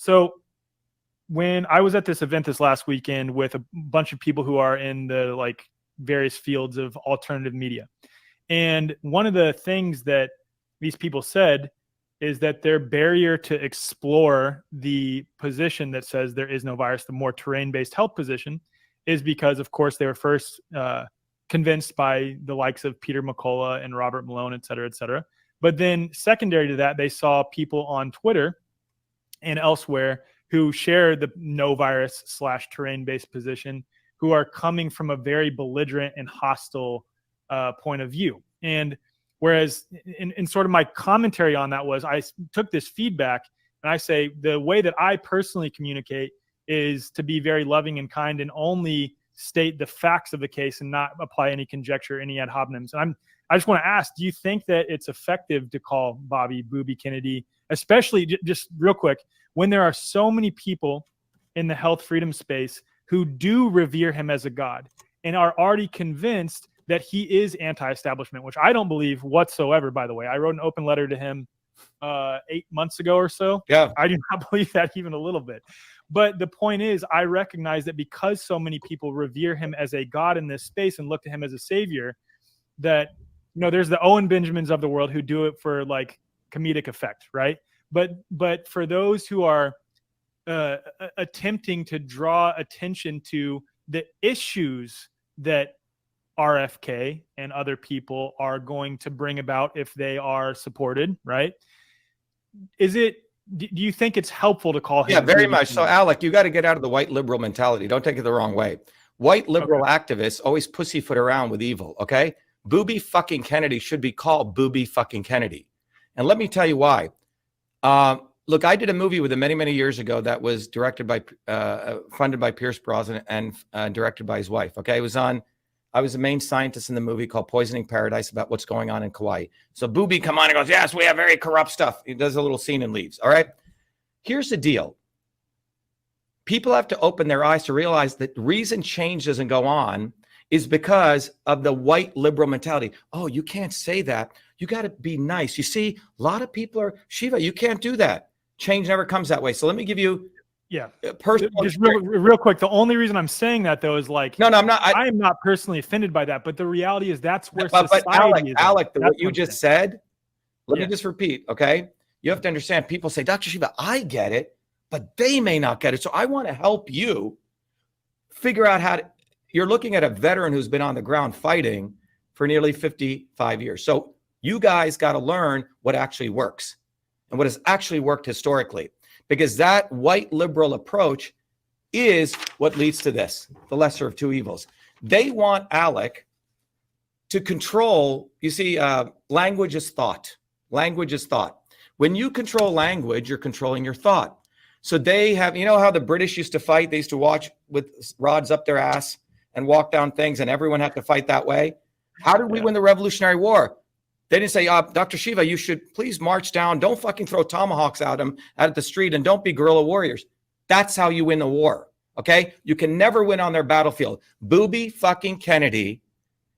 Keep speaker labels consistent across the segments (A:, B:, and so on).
A: So when I was at this event this last weekend with a bunch of people who are in the like various fields of alternative media, and one of the things that these people said is that their barrier to explore the position that says there is no virus, the more terrain-based health position, is because, of course, they were first convinced by the likes of Peter McCullough and Robert Malone, et cetera, et cetera. But then secondary to that, they saw people on Twitter and elsewhere who share the no virus / terrain-based position, who are coming from a very belligerent and hostile point of view. And whereas in sort of my commentary on that was, I took this feedback and I say, the way that I personally communicate is to be very loving and kind and only state the facts of the case and not apply any conjecture, any ad hominems. And I just want to ask, do you think that it's effective to call Bobby Booby Kennedy, especially just real quick, when there are so many people in the health freedom space who do revere him as a god and are already convinced that he is anti-establishment, which I don't believe whatsoever, by the way. I wrote an open letter to him 8 months ago or so.
B: Yeah.
A: I do not believe that even a little bit. But the point is, I recognize that because so many people revere him as a god in this space and look to him as a savior, that, you know, there's the Owen Benjamins of the world who do it for like comedic effect, right? But for those who are attempting to draw attention to the issues that RFK and other people are going to bring about if they are supported, right? Do you think it's helpful to call him?
B: Yeah, very much. So, Alec, you got to get out of the white liberal mentality. Don't take it the wrong way. White liberal activists always pussyfoot around with evil, okay? Booby fucking Kennedy should be called Booby fucking Kennedy. And let me tell you why. Look, I did a movie with him many, many years ago that was directed by, funded by Pierce Brosnan and directed by his wife, okay? I was the main scientist in the movie called Poisoning Paradise about what's going on in Kauai. So Booby come on and goes, yes, we have very corrupt stuff. He does a little scene and leaves, all right? Here's the deal. People have to open their eyes to realize that the reason change doesn't go on is because of the white liberal mentality. Oh, you can't say that. You got to be nice. You see, a lot of people are, Shiva, you can't do that. Change never comes that way. So let me give you personal.
A: Just real quick. The only reason I'm saying that though is like,
B: no, I'm not.
A: I am not personally offended by that, but the reality is that's where society is.
B: Alec, what you just said, let me just repeat, okay? You have to understand, people say, Dr. Shiva, I get it, but they may not get it. So I want to help you figure out how to, you're looking at a veteran who's been on the ground fighting for nearly 55 years. So you guys got to learn what actually works and what has actually worked historically, because that white liberal approach is what leads to this, the lesser of two evils. They want Alec to control, you see, language is thought. Language is thought. When you control language, you're controlling your thought. So they have, you know how the British used to fight? They used to watch with rods up their ass and walk down things, and everyone had to fight that way. How did we win the Revolutionary War? They didn't say, Dr. Shiva, you should please march down. Don't fucking throw tomahawks at them out the street, and don't be guerrilla warriors. That's how you win the war, okay? You can never win on their battlefield. Booby fucking Kennedy,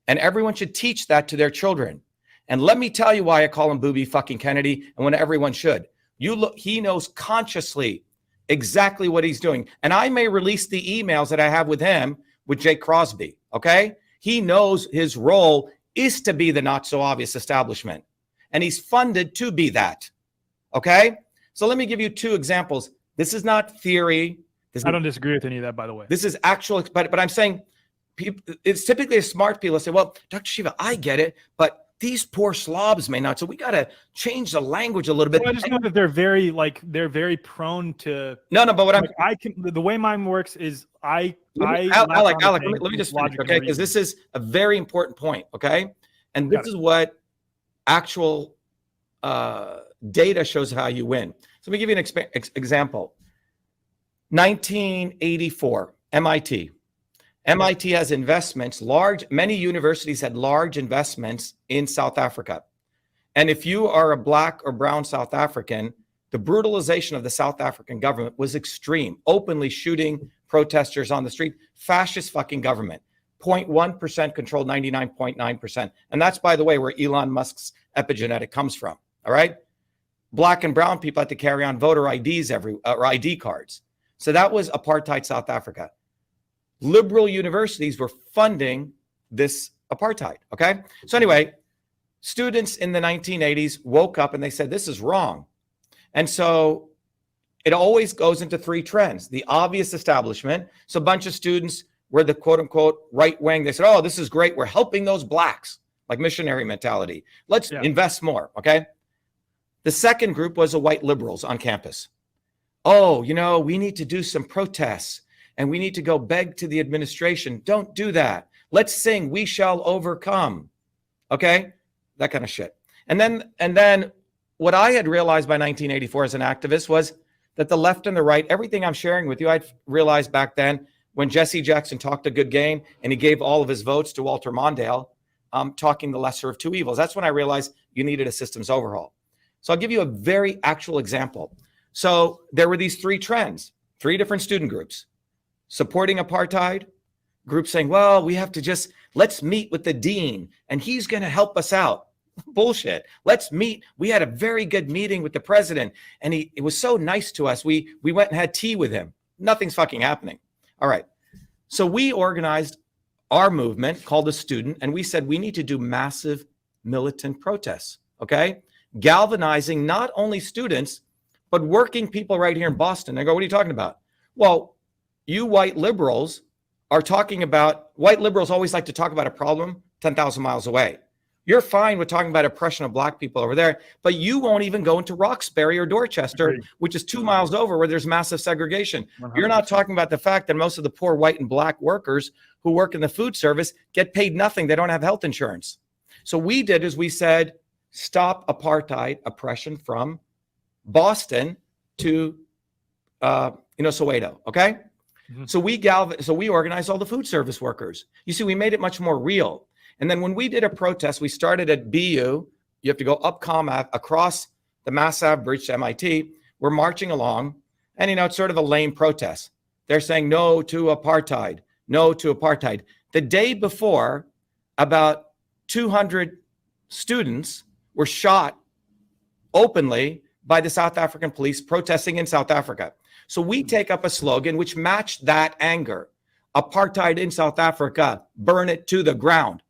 B: and everyone should teach that to their children. And let me tell you why I call him Booby fucking Kennedy, and when everyone should. He knows consciously exactly what he's doing. And I may release the emails that I have with him with Jake Crosby, okay? He knows his role is to be the not so obvious establishment. And he's funded to be that, okay? So let me give you two examples. This is not theory.
A: I don't disagree with any of that, by the way.
B: This is actual, but I'm saying it's typically smart people say, well, Dr. Shiva, I get it, but these poor slobs may not. So we got to change the language a little bit.
A: Well, I just know that they're very prone to.
B: No, but what
A: the way mine works is Alec,
B: let me just finish, okay? Because this is a very important point, okay? And this is what actual data shows how you win. So let me give you an example. 1984, MIT. MIT has investments, many universities had large investments in South Africa. And if you are a black or brown South African, the brutalization of the South African government was extreme, openly shooting protesters on the street, fascist fucking government. 0.1% controlled 99.9%. And that's, by the way, where Elon Musk's epigenetic comes from, all right? black and brown people had to carry on voter IDs or ID cards. So that was apartheid South Africa. Liberal universities were funding this apartheid. Okay. So anyway, students in the 1980s woke up and they said, this is wrong. And so it always goes into three trends. The obvious establishment. So a bunch of students were the quote unquote right wing. They said, oh, this is great. We're helping those blacks, like missionary mentality. Let's invest more. Okay. The second group was the white liberals on campus. Oh, we need to do some protests and we need to go beg to the administration. Don't do that. Let's sing We Shall Overcome. Okay. That kind of shit. And then what I had realized by 1984 as an activist was that the left and the right, everything I'm sharing with you, I'd realized back then when Jesse Jackson talked a good game and he gave all of his votes to Walter Mondale, talking the lesser of two evils. That's when I realized you needed a systems overhaul. So I'll give you a very actual example. So there were these three trends, three different student groups: supporting apartheid, group saying, well, we have to let's meet with the dean and he's going to help us out. Bullshit. Let's meet. We had a very good meeting with the president and it was so nice to us. We went and had tea with him. Nothing's fucking happening. All right. So we organized our movement called the Student, and we said we need to do massive militant protests. Okay. Galvanizing not only students, but working people right here in Boston. I go, what are you talking about? Well, you white liberals are talking about, white liberals always like to talk about a problem 10,000 miles away. You're fine with talking about oppression of black people over there, but you won't even go into Roxbury or Dorchester, which is 2 miles over where there's massive segregation. 100%. You're not talking about the fact that most of the poor white and black workers who work in the food service get paid nothing. They don't have health insurance. So we did is we said, stop apartheid oppression from Boston to Soweto. Okay. Mm-hmm. So we organized all the food service workers. You see, we made it much more real. And then when we did a protest, we started at BU. You have to go up Comm Ave, across the Mass Ave bridge to MIT. We're marching along, and it's sort of a lame protest. They're saying no to apartheid, no to apartheid. The day before, about 200 students were shot openly by the South African police protesting in South Africa. So we take up a slogan which matched that anger. Apartheid in South Africa, burn it to the ground.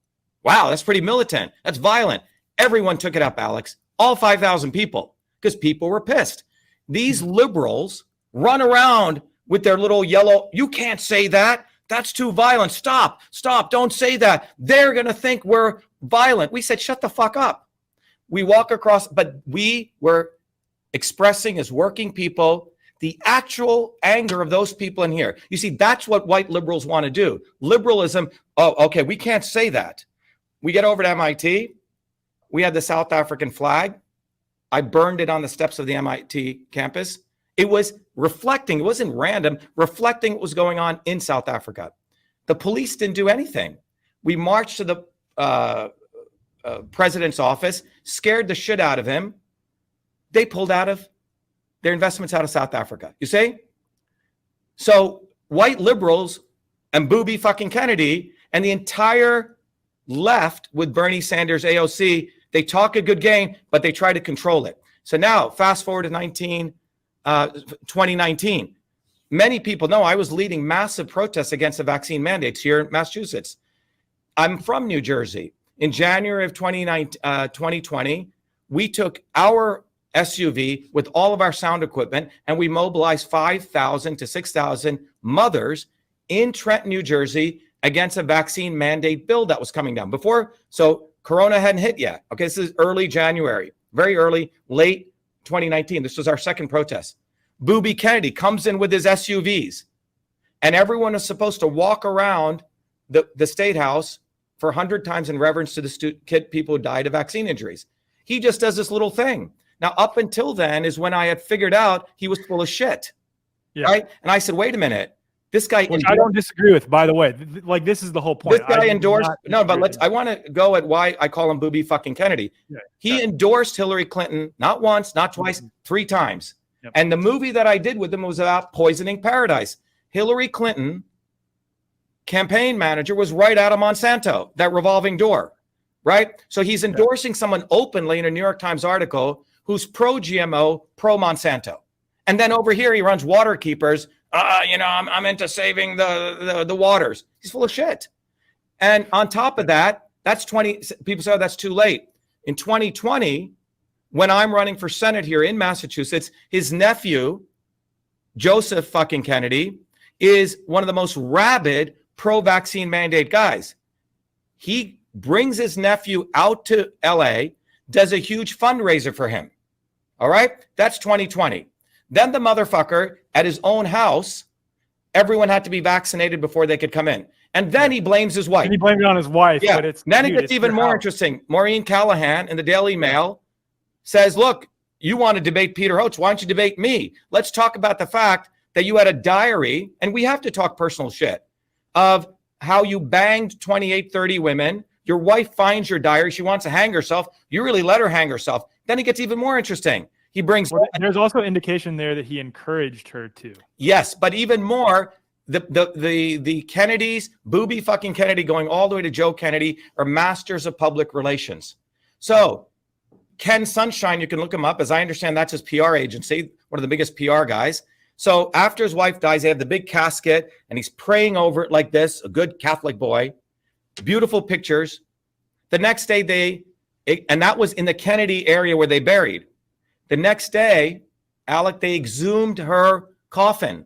B: Wow, that's pretty militant. That's violent. Everyone took it up, Alex. All 5,000 people, because people were pissed. These liberals run around with their little yellow, you can't say that. That's too violent. Stop, don't say that. They're going to think we're violent. We said, shut the fuck up. We walk across, but we were expressing as working people the actual anger of those people in here. You see, that's what white liberals want to do. Liberalism, oh, okay, we can't say that. We get over to MIT. We had the South African flag. I burned it on the steps of the MIT campus. It was reflecting, it wasn't random, reflecting what was going on in South Africa. The police didn't do anything. We marched to the president's office, scared the shit out of him. They pulled out of their investments out of South Africa. You see? So white liberals and Booby fucking Kennedy and the entire left with Bernie Sanders, AOC, they talk a good game, but they try to control it. So now fast forward to 2019. Many people know I was leading massive protests against the vaccine mandates here in Massachusetts. I'm from New Jersey. In January of 2020, we took our SUV with all of our sound equipment and we mobilized 5,000 to 6,000 mothers in Trenton, New Jersey, against a vaccine mandate bill that was coming down before. So Corona hadn't hit yet. Okay, this is early January, very early, late 2019. This was our second protest. Booby Kennedy comes in with his SUVs and everyone is supposed to walk around the State House for 100 times in reverence to the people who died of vaccine injuries. He just does this little thing. Now, up until then is when I had figured out he was full of shit, right? And I said, wait a minute. This guy,
A: which I don't disagree with, by the way. Like, this is the whole point.
B: This guy endorsed, no, but I want to go at why I call him Booby fucking Kennedy. He endorsed Hillary Clinton, not once, not twice, 3 times. And the movie that I did with him was about poisoning paradise. Hillary Clinton, campaign manager, was right out of Monsanto, that revolving door, right? So he's endorsing someone openly in a New York Times article who's pro-GMO, pro-Monsanto. And then over here, he runs water keepers. I'm into saving the waters. He's full of shit. And on top of that, that's 20. People say, oh, that's too late. In 2020, when I'm running for Senate here in Massachusetts, his nephew, Joseph fucking Kennedy, is one of the most rabid pro-vaccine mandate guys. He brings his nephew out to LA, does a huge fundraiser for him. All right? That's 2020. Then the motherfucker at his own house, everyone had to be vaccinated before they could come in. And then he blames his wife.
A: And he blamed it on his wife.
B: Yeah.
A: But
B: then it gets even more interesting. Maureen Callahan in the Daily Mail says, look, you want to debate Peter Hotz. Why don't you debate me? Let's talk about the fact that you had a diary, and we have to talk personal shit, of how you banged 28, 30 women. Your wife finds your diary. She wants to hang herself. You really let her hang herself. Then it gets even more interesting. He brings.
A: Well, there's also indication there that he encouraged her to.
B: Yes, but even more, the Kennedys, Booby fucking Kennedy, going all the way to Joe Kennedy, are masters of public relations. So Ken Sunshine, you can look him up. As I understand, that's his PR agency, one of the biggest PR guys. So after his wife dies, they have the big casket, and he's praying over it like this, a good Catholic boy. Beautiful pictures. The next day, and that was in the Kennedy area where they buried. The next day, Alec, they exhumed her coffin,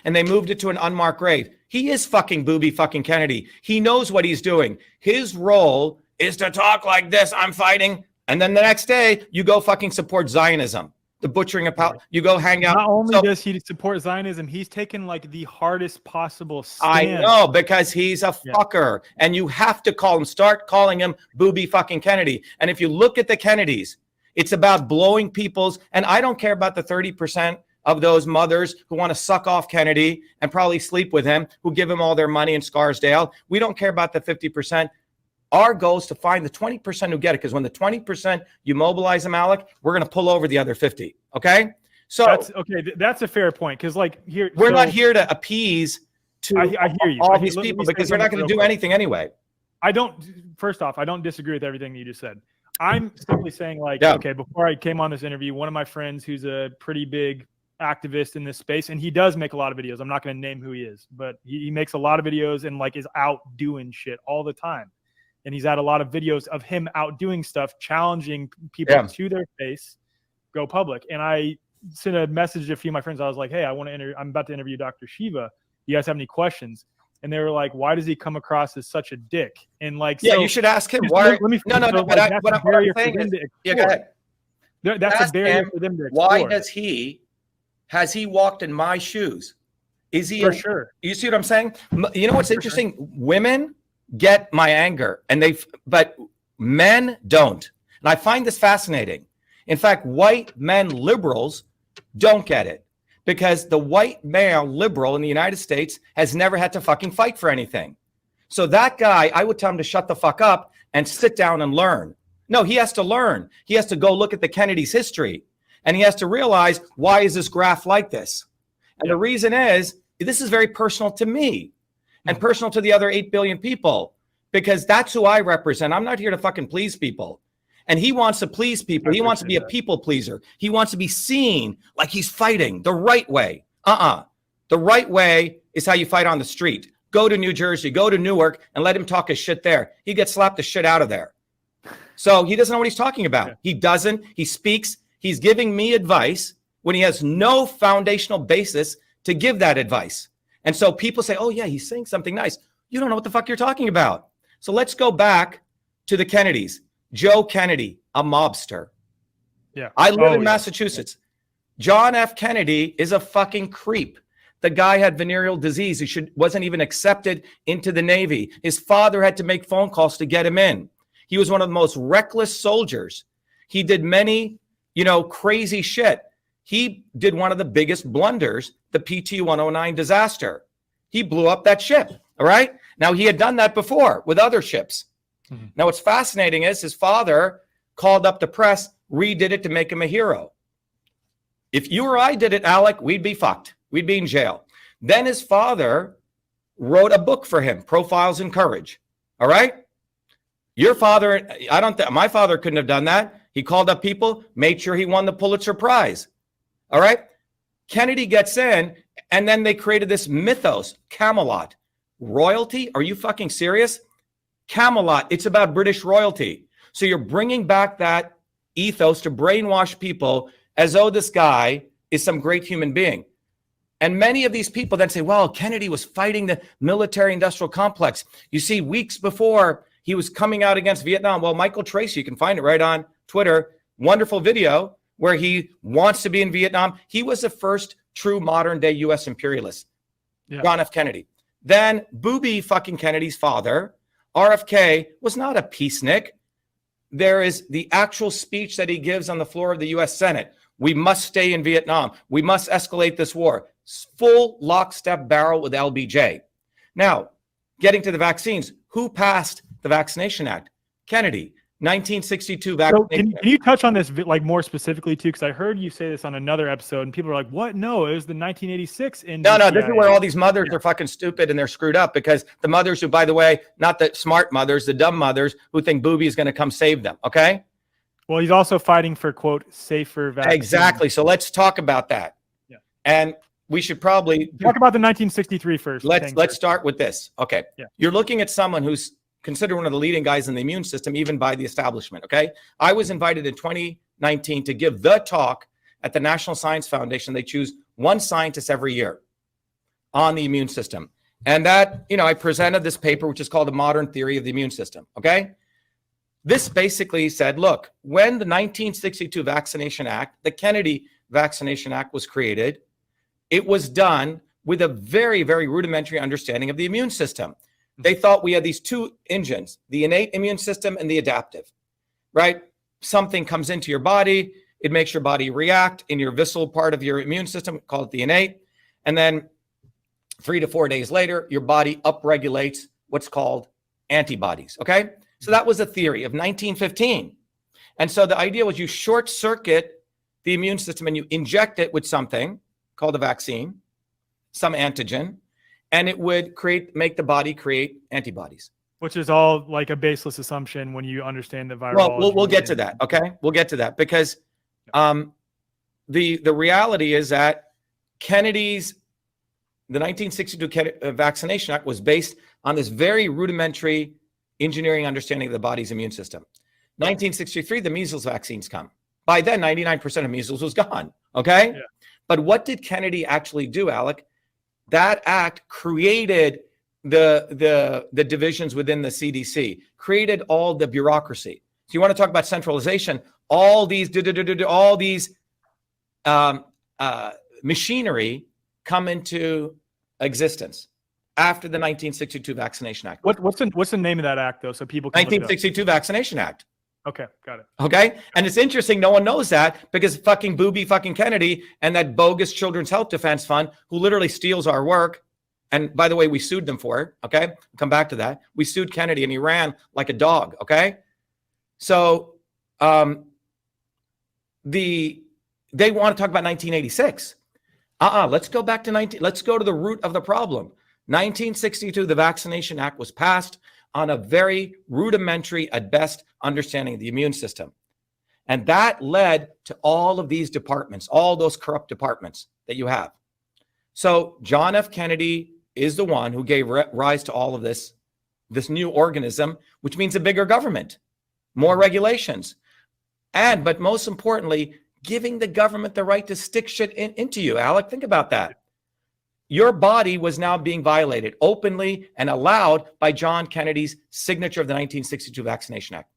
B: and they moved it to an unmarked grave. He is fucking Booby fucking Kennedy. He knows what he's doing. His role is to talk like this, I'm fighting, and then the next day, you go fucking support Zionism. The butchering of power. You go hang out.
A: Not only does he support Zionism, he's taken like the hardest possible stand.
B: I know, because he's a fucker. And you have to start calling him Booby fucking Kennedy. And if you look at the Kennedys, it's about blowing people's, and I don't care about the 30% of those mothers who want to suck off Kennedy and probably sleep with him, who give him all their money in Scarsdale. We don't care about the 50%. Our goal is to find the 20% who get it, because when the 20% you mobilize them, Alec, we're going to pull over the other 50. Okay, so
A: that's a fair point, because like here
B: we're not here to appease
A: I hear you.
B: all these people, because they're not going to do anything anyway.
A: First off, I don't disagree with everything you just said. I'm simply saying, like, okay, before I came on this interview, one of my friends who's a pretty big activist in this space, and he does make a lot of videos. I'm not going to name who he is, but he makes a lot of videos and like is out doing shit all the time. And he's had a lot of videos of him out doing stuff, challenging people to their face, go public. And I sent a message to a few of my friends. I was like, hey, I'm about to interview Dr. Shiva. You guys have any questions? And they were like, why does he come across as such a dick? And like,
B: you should ask him. Why?
A: What I'm saying is,
B: go ahead.
A: That's a barrier for them to explore.
B: Why has he walked in my shoes? Is he?
A: For sure.
B: You see what I'm saying? You know what's interesting? Sure. Women get my anger, but men don't. And I find this fascinating. In fact, white men liberals don't get it, because the white male liberal in the United States has never had to fucking fight for anything. So that guy, I would tell him to shut the fuck up and sit down and learn. No, he has to learn. He has to go look at the Kennedys' history, and he has to realize, why is this graph like this? And the reason is, this is very personal to me and personal to the other 8 billion people, because that's who I represent. I'm not here to fucking please people. And he wants to please people. He wants to be a people pleaser. He wants to be seen like he's fighting the right way. The right way is how you fight on the street. Go to New Jersey, go to Newark, and let him talk his shit there. He gets slapped the shit out of there. So he doesn't know what he's talking about. Yeah. He doesn't. He speaks. He's giving me advice when he has no foundational basis to give that advice. And so people say, oh, yeah, he's saying something nice. You don't know what the fuck you're talking about. So let's go back to the Kennedys. Joe Kennedy, a mobster.
A: Yeah.
B: I live in Massachusetts. John F. Kennedy is a fucking creep. The guy had venereal disease. He wasn't even accepted into the Navy. His father had to make phone calls to get him in. He was one of the most reckless soldiers. He did many, crazy shit. He did one of the biggest blunders, the PT-109 disaster. He blew up that ship, all right? Now, he had done that before with other ships. Mm-hmm. Now, what's fascinating is his father called up the press, redid it to make him a hero. If you or I did it, Alec, we'd be fucked. We'd be in jail. Then his father wrote a book for him, Profiles in Courage, all right? Your father, my father couldn't have done that. He called up people, made sure he won the Pulitzer Prize. All right. Kennedy gets in, and then they created this mythos, Camelot. Royalty? Are you fucking serious? Camelot, it's about British royalty. So you're bringing back that ethos to brainwash people as though this guy is some great human being. And many of these people then say, well, Kennedy was fighting the military-industrial complex. You see, weeks before he was coming out against Vietnam. Well, Michael Tracy, you can find it right on Twitter. Wonderful video where he wants to be in Vietnam. He was the first true modern-day U.S. imperialist, John F. Kennedy. Then Booby fucking Kennedy's father, RFK, was not a peacenik. There is the actual speech that he gives on the floor of the U.S. Senate. We must stay in Vietnam. We must escalate this war. Full lockstep barrel with LBJ. Now, getting to the vaccines, who passed the Vaccination Act? Kennedy, 1962 vaccination.
A: So can you touch on this like more specifically too? Because I heard you say this on another episode, and people are like, "What? No, it was the 1986."
B: No, this is where all these mothers are fucking stupid and they're screwed up, because the mothers who, by the way, not the smart mothers, the dumb mothers who think Booby is going to come save them. Okay.
A: Well, he's also fighting for, quote, safer vaccines.
B: Exactly. So let's talk about that.
A: Yeah.
B: And we should probably
A: talk about the 1963 first.
B: Let's start with this. Okay.
A: Yeah.
B: You're looking at someone who's considered one of the leading guys in the immune system, even by the establishment. Okay. I was invited in 2019 to give the talk at the National Science Foundation. They choose one scientist every year on the immune system. And that, I presented this paper, which is called The Modern Theory of the Immune System. Okay. This basically said, look, when the 1962 Vaccination Act, the Kennedy Vaccination Act was created, it was done with a very, very rudimentary understanding of the immune system. They thought we had these two engines, the innate immune system and the adaptive, right? Something comes into your body, it makes your body react in your visceral part of your immune system, call it the innate. And then 3 to 4 days later, your body upregulates what's called antibodies, okay? So that was a theory of 1915. And so the idea was you short circuit the immune system and you inject it with something called a vaccine, some antigen, and it would make the body create antibodies.
A: Which is all like a baseless assumption when you understand the virus.
B: Well, we'll get to that, okay? We'll get to that because the reality is that the 1962 Vaccination Act was based on this very rudimentary engineering understanding of the body's immune system. 1963, the measles vaccines come. By then, 99% of measles was gone, okay? Yeah. But what did Kennedy actually do, Alec? That act created the divisions within the CDC, created all the bureaucracy. So you want to talk about centralization, all these machinery come into existence after the 1962 Vaccination Act.
A: What's the name of that act, though, so people can
B: 1962 Vaccination Act.
A: Okay, got it.
B: Okay, and it's interesting, no one knows that because fucking Booby fucking Kennedy and that bogus Children's Health Defense Fund who literally steals our work. And by the way, we sued them for it, okay? I'll come back to that. We sued Kennedy and he ran like a dog, okay? So they want to talk about 1986. Let's go back to let's go to the root of the problem. 1962, the Vaccination Act was passed on a very rudimentary, at best, understanding of the immune system. And that led to all of these departments, all those corrupt departments that you have. So John F. Kennedy is the one who gave rise to all of this new organism, which means a bigger government, more regulations, but most importantly, giving the government the right to stick shit into you. Alec, think about that. Your body was now being violated openly and allowed by John Kennedy's signature of the 1962 Vaccination Act.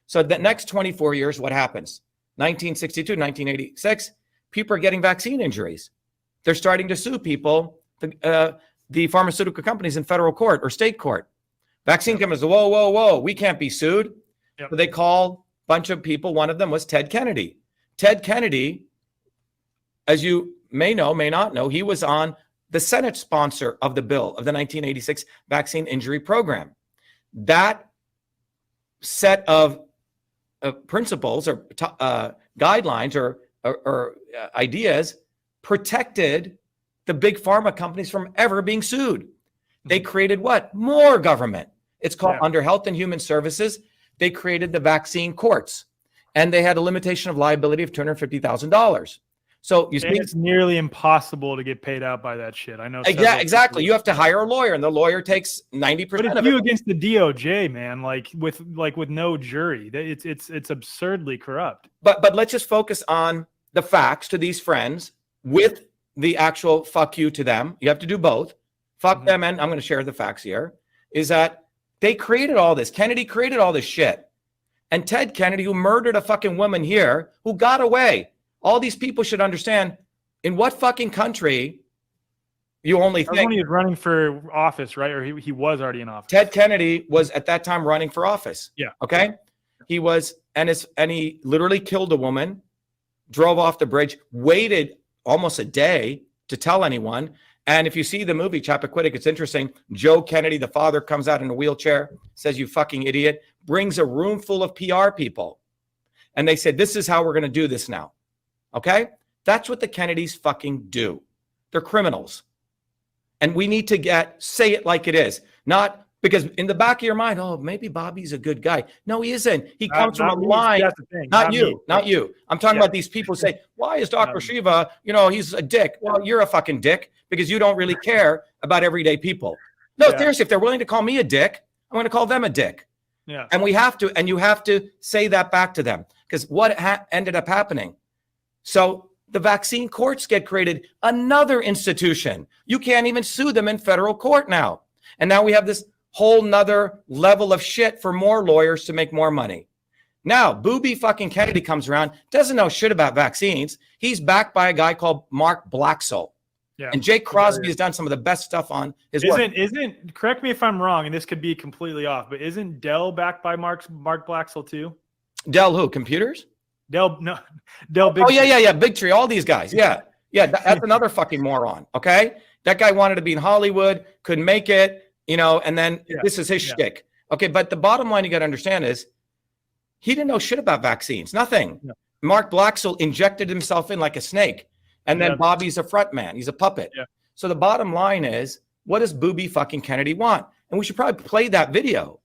B: So the next 24 years, what happens? 1962, 1986, people are getting vaccine injuries. They're starting to sue people, the pharmaceutical companies in federal court or state court. Vaccine companies, whoa, we can't be sued. Yep. So they call a bunch of people. One of them was Ted Kennedy. Ted Kennedy, as you may know, may not know, he was on the Senate sponsor of the bill of the 1986 Vaccine Injury Program. That set of principles or guidelines or ideas protected the big pharma companies from ever being sued. They created what? More government. It's called under Health and Human Services. They created the vaccine courts. and they had a limitation of liability of $250,000. So you see,
A: it's nearly impossible to get paid out by that shit. I know.
B: Yeah, exactly. You have to hire a lawyer, and the lawyer takes 90%
A: but it's
B: of
A: you
B: it.
A: Against the DOJ, man, with no jury. It's absurdly corrupt.
B: But let's just focus on the facts to these friends with the actual fuck you to them. You have to do both. Fuck them, and I'm going to share the facts here, is that they created all this. Kennedy created all this shit. And Ted Kennedy, who murdered a fucking woman here, who got away. All these people should understand, in what fucking country you only think.
A: When he was running for office, right? Or he was already in office.
B: Ted Kennedy was at that time running for office.
A: Yeah.
B: Okay. He was, and he literally killed a woman, drove off the bridge, waited almost a day to tell anyone. And if you see the movie Chappaquiddick, it's interesting. Joe Kennedy, the father, comes out in a wheelchair, says, "You fucking idiot," brings a room full of PR people. And they said, "This is how we're going to do this now." Okay? That's what the Kennedys fucking do. They're criminals. And we need to say it like it is. Not because in the back of your mind, oh, maybe Bobby's a good guy. No, he isn't. He comes from a line. Not you. I'm talking about these people who say, why is Dr. Shiva, he's a dick. Well, you're a fucking dick because you don't really care about everyday people. No, seriously, if they're willing to call me a dick, I'm going to call them a dick.
A: Yeah.
B: And you have to say that back to them, because what ended up happening? So the vaccine courts get created, another institution. You can't even sue them in federal court now. And now we have this whole nother level of shit for more lawyers to make more money. Now, Booby fucking Kennedy comes around, doesn't know shit about vaccines. He's backed by a guy called Mark Blaxall. Yeah. And Jake Crosby has done some of the best stuff on his work.
A: Correct me if I'm wrong, and this could be completely off, but isn't Dell backed by Mark Blaxall too?
B: Dell who? Computers?
A: Dell
B: Big Tree. Yeah. Big Tree. All these guys. Yeah. That's another fucking moron. Okay. That guy wanted to be in Hollywood, couldn't make it, and then this is his shtick. Okay. But the bottom line you got to understand is he didn't know shit about vaccines. Nothing. Yeah. Mark Blaxall injected himself in like a snake. And then Bobby's a front man. He's a puppet. Yeah. So the bottom line is, what does Booby fucking Kennedy want? And we should probably play that video.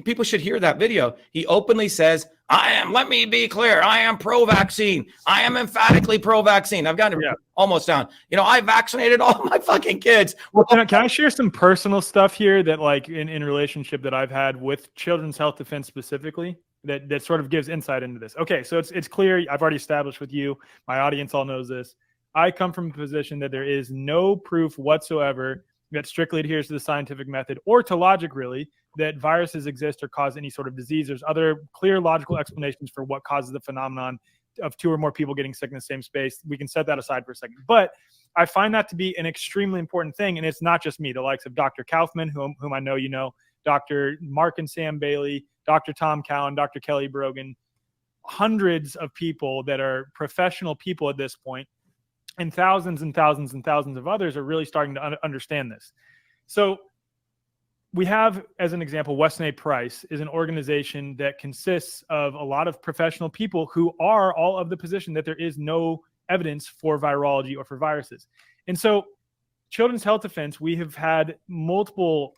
B: People should hear that video. He openly says, let me be clear, I am pro-vaccine. I am emphatically pro-vaccine. I've gotten it almost down. I vaccinated all my fucking kids.
A: Well, can I share some personal stuff here that in relationship that I've had with Children's Health Defense specifically that sort of gives insight into this? Okay, so it's clear. I've already established with you. My audience all knows this. I come from a position that there is no proof whatsoever that strictly adheres to the scientific method or to logic, really, that viruses exist or cause any sort of disease. There's other clear logical explanations for what causes the phenomenon of two or more people getting sick in the same space. We can set that aside for a second. But I find that to be an extremely important thing. And it's not just me. The likes of Dr. Kaufman, whom I know you know, Dr. Mark and Sam Bailey, Dr. Tom Cowan, Dr. Kelly Brogan, hundreds of people that are professional people at this point, and thousands and thousands and thousands of others are really starting to understand this. So we have, as an example, Weston A. Price is an organization that consists of a lot of professional people who are all of the position that there is no evidence for virology or for viruses. And so Children's Health Defense, we have had multiple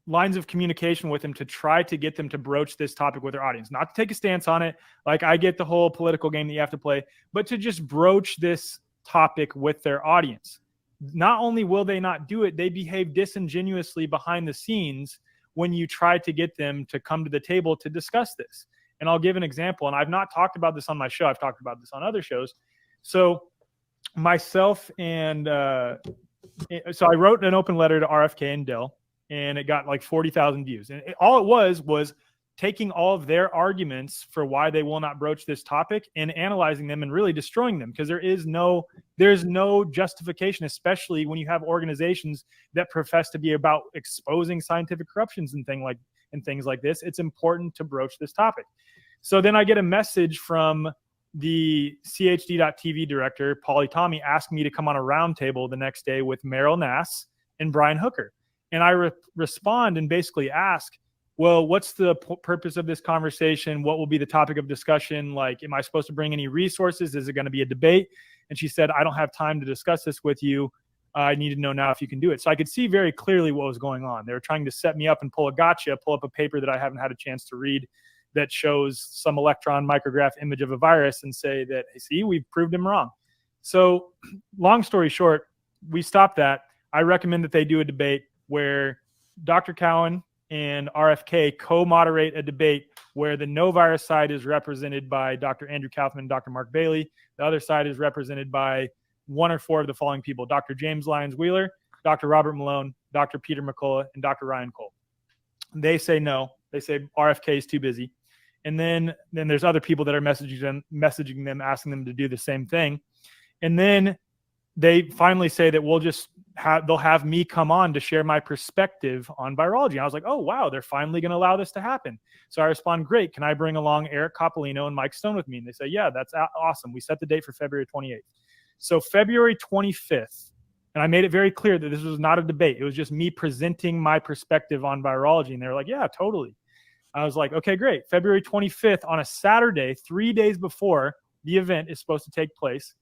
A: lines of communication with them to try to get them to broach this topic with their audience, not to take a stance on it. Like, I get the whole political game that you have to play, but to just broach this topic with their audience. Not only will they not do it, they behave disingenuously behind the scenes when you try to get them to come to the table to discuss this. And I'll give an example. And I've not talked about this on my show. I've talked about this on other shows. So myself and so I wrote an open letter to RFK and Dell, and it got like 40,000 views. And all it was taking all of their arguments for why they will not broach this topic and analyzing them and really destroying them, because there's no justification, especially when you have organizations that profess to be about exposing scientific corruptions and things like this. It's important to broach this topic. So then I get a message from the CHD.TV director, Paulie Tommy, asking me to come on a roundtable the next day with Meryl Nass and Brian Hooker. And I respond and basically ask, well, what's the purpose of this conversation? What will be the topic of discussion? Like, am I supposed to bring any resources? Is it going to be a debate? And she said, I don't have time to discuss this with you. I need to know now if you can do it. So I could see very clearly what was going on. They were trying to set me up and pull a gotcha, pull up a paper that I haven't had a chance to read that shows some electron micrograph image of a virus and say that, hey, see, we've proved him wrong. So long story short, we stopped that. I recommend that they do a debate where Dr. Cowan and RFK co-moderate a debate where the no virus side is represented by Dr. Andrew Kaufman and Dr. Mark Bailey. The other side is represented by one or four of the following people: Dr. James Lyons Wheeler, Dr. Robert Malone, Dr. Peter McCullough, and Dr. Ryan Cole. They say no. They say RFK is too busy. And then there's other people that are messaging them, asking them to do the same thing. And then they finally say that they'll have me come on to share my perspective on virology. And I was like, oh, wow, they're finally going to allow this to happen. So I respond, great. Can I bring along Eric Coppolino and Mike Stone with me? And they say, yeah, that's awesome. We set the date for February 28th. So February 25th, and I made it very clear that this was not a debate. It was just me presenting my perspective on virology. And they were like, yeah, totally. I was like, okay, great. February 25th on a Saturday, 3 days before the event is supposed to take place,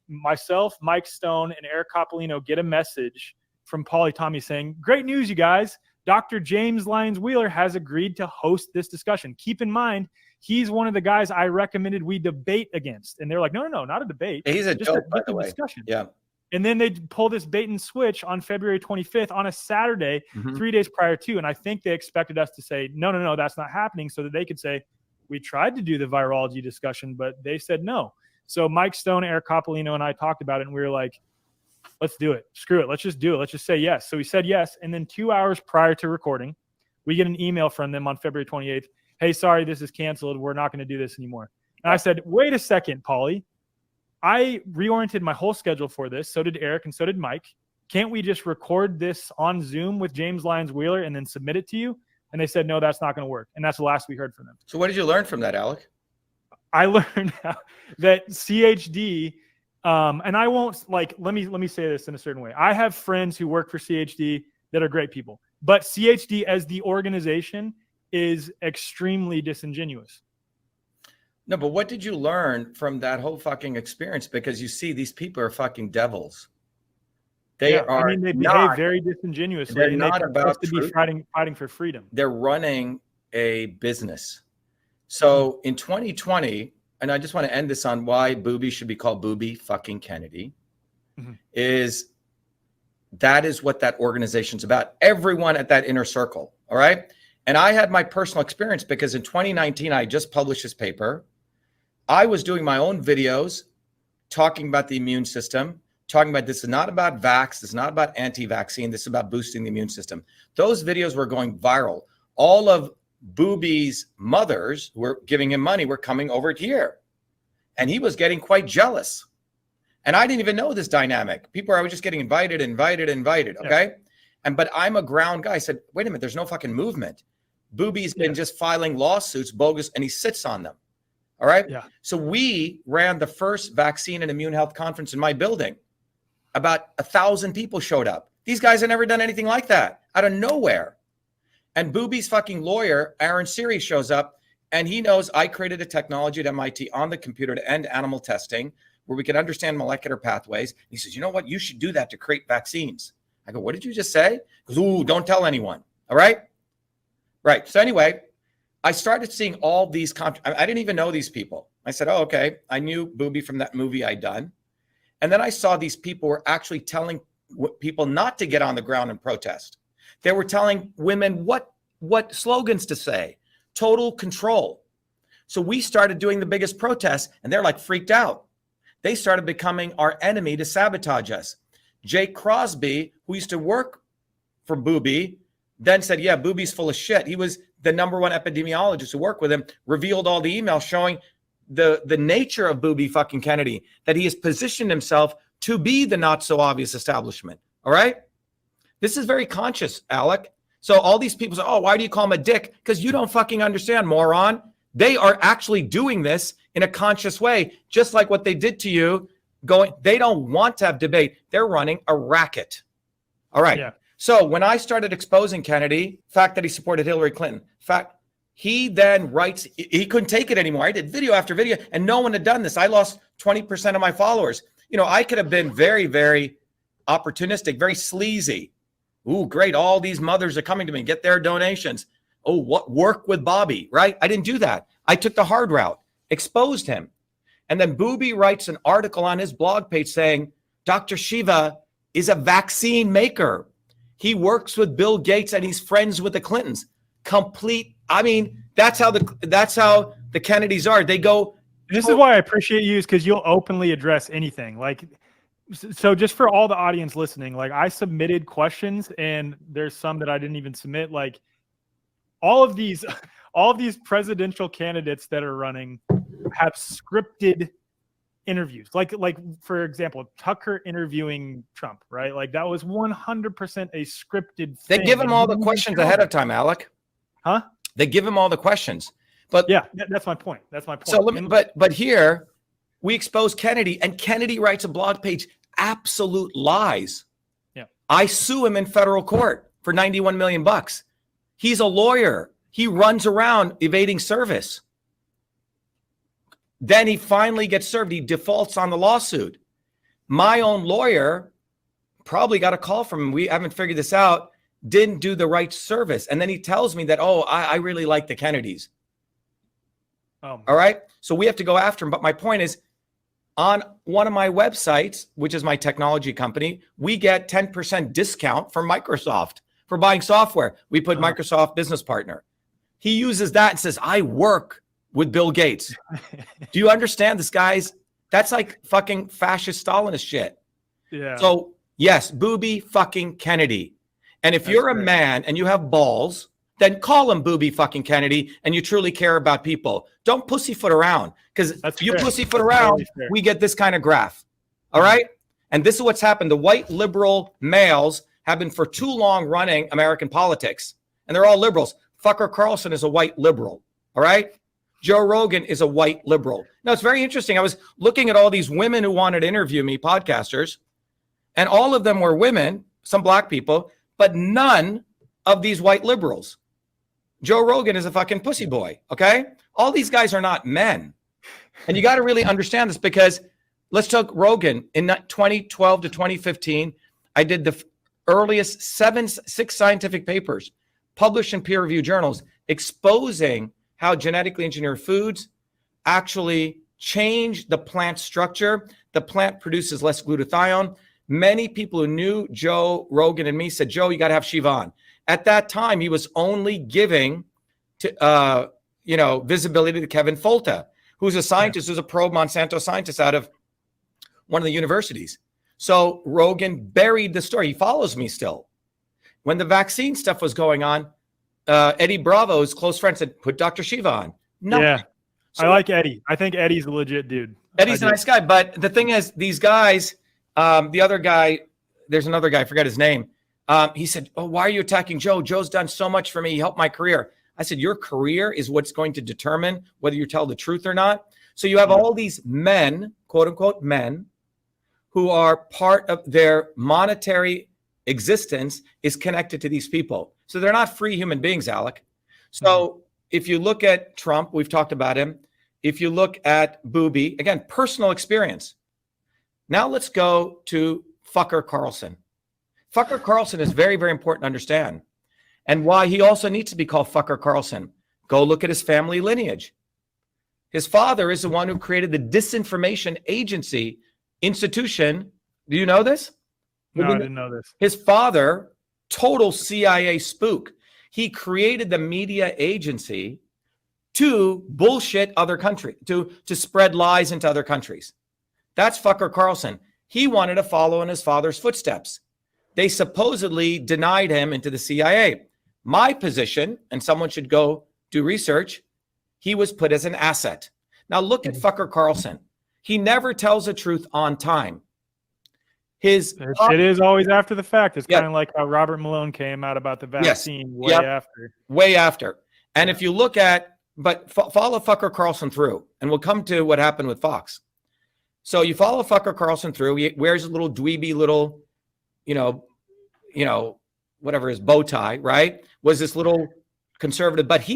A: myself, Mike Stone, and Eric Coppolino get a message from Paulie Tommy saying, great news, you guys. Dr. James Lyons Wheeler has agreed to host this discussion. Keep in mind, he's one of the guys I recommended we debate against. And they're like, no, not a debate.
B: He's a joke, by the way.
A: Discussion.
B: Yeah.
A: And then they pull this bait and switch on February 25th on a Saturday, 3 days prior to. And I think they expected us to say, no, that's not happening, so that they could say, we tried to do the virology discussion, but they said no. So Mike Stone, Eric Coppolino, and I talked about it, and we were like, let's do it. Screw it. Let's just do it. Let's just say yes. So we said yes. And then 2 hours prior to recording, we get an email from them on February 28th. Hey, sorry, this is canceled. We're not going to do this anymore. And I said, wait a second, Paulie. I reoriented my whole schedule for this. So did Eric and so did Mike. Can't we just record this on Zoom with James Lyons Wheeler and then submit it to you? And they said, no, that's not going to work. And that's the last we heard from them.
B: So what did you learn from that, Alec?
A: I learned that CHD, and I won't let me say this in a certain way. I have friends who work for CHD that are great people, but CHD as the organization is extremely disingenuous.
B: No, but what did you learn from that whole fucking experience? Because you see, these people are fucking devils. They behave very disingenuously. They're not about
A: to be fighting for freedom.
B: They're running a business. So in 2020, and I just want to end this on why Booby should be called Booby fucking Kennedy, that is what that organization's about. Everyone at that inner circle. All right. And I had my personal experience because in 2019, I just published this paper. I was doing my own videos talking about the immune system, talking about this is not about vax, this is not about anti-vaccine, this is about boosting the immune system. Those videos were going viral. All of Booby's mothers who were giving him money were coming over here. And he was getting quite jealous. And I didn't even know this dynamic. People are just getting invited. Okay. Yeah. But I'm a ground guy. I said, wait a minute, there's no fucking movement. Booby's been just filing lawsuits, bogus, and he sits on them. All right. Yeah. So we ran the first vaccine and immune health conference in my building. About 1,000 people showed up. These guys had never done anything like that out of nowhere. And Booby's fucking lawyer, Aaron Siri, shows up and he knows I created a technology at MIT on the computer to end animal testing where we could understand molecular pathways. He says, you know what? You should do that to create vaccines. I go, what did you just say? He goes, ooh, don't tell anyone. All right. Right. So anyway, I started seeing all these. I didn't even know these people. I said, oh, okay. I knew Booby from that movie I'd done. And then I saw these people were actually telling people not to get on the ground and protest. They were telling women what slogans to say, total control. So we started doing the biggest protests and they're like freaked out. They started becoming our enemy to sabotage us. Jake Crosby, who used to work for Booby, then said, yeah, Booby's full of shit. He was the number one epidemiologist who worked with him, revealed all the emails showing the nature of Booby fucking Kennedy, that he has positioned himself to be the not so obvious establishment. All right. This is very conscious, Alec. So all these people say, oh, why do you call him a dick? Because you don't fucking understand, moron. They are actually doing this in a conscious way, just like what they did to you. They don't want to have debate. They're running a racket. All right. Yeah. So when I started exposing Kennedy, fact that he supported Hillary Clinton, fact, he then writes, he couldn't take it anymore. I did video after video and no one had done this. I lost 20% of my followers. You know, I could have been very, very opportunistic, very sleazy. Ooh, great. All these mothers are coming to me, get their donations. Oh, what work with Bobby, right? I didn't do that. I took the hard route, exposed him. And then Booby writes an article on his blog page saying, Dr. Shiva is a vaccine maker. He works with Bill Gates and he's friends with the Clintons. Complete. I mean, that's how the Kennedys are. They go.
A: This is why I appreciate you, is because you'll openly address anything. Like, so just for all the audience listening, like I submitted questions and there's some that I didn't even submit. Like all of these presidential candidates that are running have scripted interviews. Like for example, Tucker interviewing Trump, right? Like that was 100% a scripted thing.
B: They give him all the questions ahead of time, Alec.
A: Huh?
B: They give him all the questions. But
A: yeah, that's my point. That's my point.
B: So let me, but here we expose Kennedy, and Kennedy writes a blog page, absolute lies.
A: Yeah.
B: I sue him in federal court for $91 million. He's a lawyer. He runs around evading service. Then he finally gets served. He defaults on the lawsuit. My own lawyer probably got a call from him. We haven't figured this out. Didn't do the right service. And then he tells me that, I really like the Kennedys. All right. So we have to go after him. But my point is, on one of my websites, which is my technology company, we get 10% discount from Microsoft for buying software. We put Microsoft Business Partner. He uses that and says, I work with Bill Gates. Do you understand this, guys? That's like fucking fascist Stalinist shit.
A: Yeah.
B: So yes, Booby fucking Kennedy. And if you're a man and you have balls, then call him Booby fucking Kennedy and you truly care about people. Don't pussyfoot around, because if you pussyfoot around, we get this kind of graph. All right? And this is what's happened. The white liberal males have been for too long running American politics, and they're all liberals. Fucker Carlson is a white liberal. All right? Joe Rogan is a white liberal. Now, it's very interesting. I was looking at all these women who wanted to interview me, podcasters, and all of them were women, some black people, but none of these white liberals. Joe Rogan is a fucking pussy boy, okay? All these guys are not men. And you got to really understand this, because let's talk Rogan. In 2012 to 2015, I did the earliest six scientific papers published in peer-reviewed journals exposing how genetically engineered foods actually change the plant structure. The plant produces less glutathione. Many people who knew Joe Rogan and me said, Joe, you got to have Shiva on. At that time, he was only giving to, visibility to Kevin Folta, who's a scientist, who's a pro-Monsanto scientist out of one of the universities. So Rogan buried the story. He follows me still. When the vaccine stuff was going on, Eddie Bravo's close friend said, put Dr. Shiva on. No.
A: Yeah. So, I like Eddie. I think Eddie's a legit dude.
B: Eddie's a nice guy. But the thing is, these guys, the other guy, there's another guy, I forget his name. He said, why are you attacking Joe? Joe's done so much for me. He helped my career. I said, your career is what's going to determine whether you tell the truth or not. So you have all these men, quote unquote men, who are part of their monetary existence is connected to these people. So they're not free human beings, Alec. So if you look at Trump, we've talked about him. If you look at Booby, again, personal experience. Now let's go to Fucker Carlson. Fucker Carlson is very, very important to understand. And why he also needs to be called Fucker Carlson. Go look at his family lineage. His father is the one who created the disinformation agency institution. Do you know this?
A: No, I didn't know this.
B: His father, total CIA spook. He created the media agency to bullshit other countries, to spread lies into other countries. That's Fucker Carlson. He wanted to follow in his father's footsteps. They supposedly denied him into the CIA. My position, and someone should go do research, he was put as an asset. Now look at Fucker Carlson. He never tells the truth on time.
A: It is always after the fact. It's kind of like how Robert Malone came out about the vaccine way after.
B: Way after. And if you look at, follow Fucker Carlson through, and we'll come to what happened with Fox. So you follow Fucker Carlson through. He wears a little dweeby little, whatever his bow tie, right? Was this little conservative, but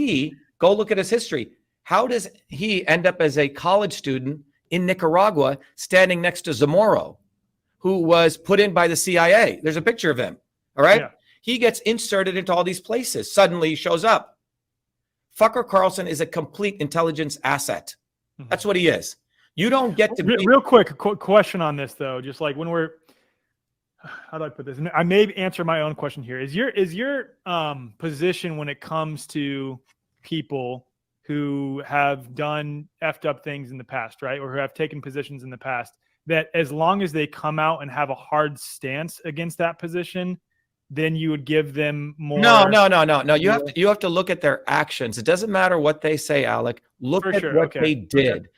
B: go look at his history. How does he end up as a college student in Nicaragua standing next to Zamora, who was put in by the CIA? There's a picture of him. All right. Yeah. He gets inserted into all these places. Suddenly he shows up. Fucker Carlson is a complete intelligence asset.
A: Mhm.
B: That's what he is. You don't get to be.
A: Real quick question on this though, just like when we're, how do I put this? I may answer my own question here. Is your position when it comes to people who have done effed up things in the past, right, or who have taken positions in the past, that as long as they come out and have a hard stance against that position, then you would give them more?
B: No. You have to look at their actions. It doesn't matter what they say, Alec. Look at what they did.